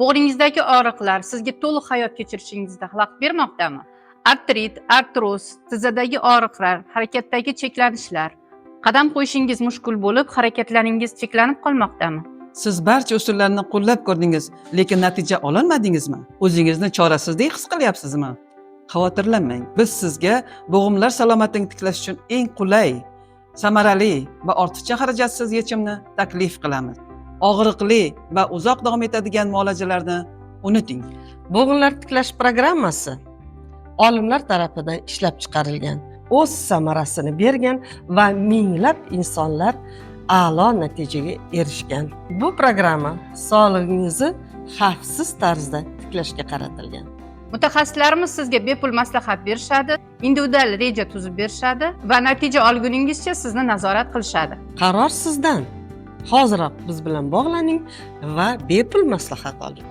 Bo'g'ringizdagi og'riqlar sizga to'liq hayot kechirishingizda xalaqit bermoqdami? Artrit, artroz, tizzadagi og'riqlar, harakatdagi cheklanishlar, qadam qo'yishingiz mushkul bo'lib, harakatlaringiz cheklanib qolmoqdami? Siz barcha usullarni qo'llab ko'rdingiz, lekin natija ololmadingizmi? O'zingizni chorasizdek his qilyapsizmi? Xavotirlanmang. Biz sizga bo'g'imlar salomatligini tiklash uchun eng qulay, samarali va ortiqcha xarajatsiz yechimni taklif qilamiz. Og'riqli va uzoq davom etadigan muolajalarni unuting. Bo'g'inlar tiklash programmasi olimlar tarafidan ishlab chiqarilgan, o'z samarasini bergan va minglab insonlar a'lo natijaga erishgan. Bu programma sog'lig'ingizni xavfsiz tarzda tiklashga qaratilgan. Mutaxassislarimiz sizga bepul maslahat berishadi, individual reja tuzib berishadi va natija olguningizcha sizni nazorat qilishadi. Qaror sizdan. Hoziroq biz bilan bog'laning va bepul maslahat oling.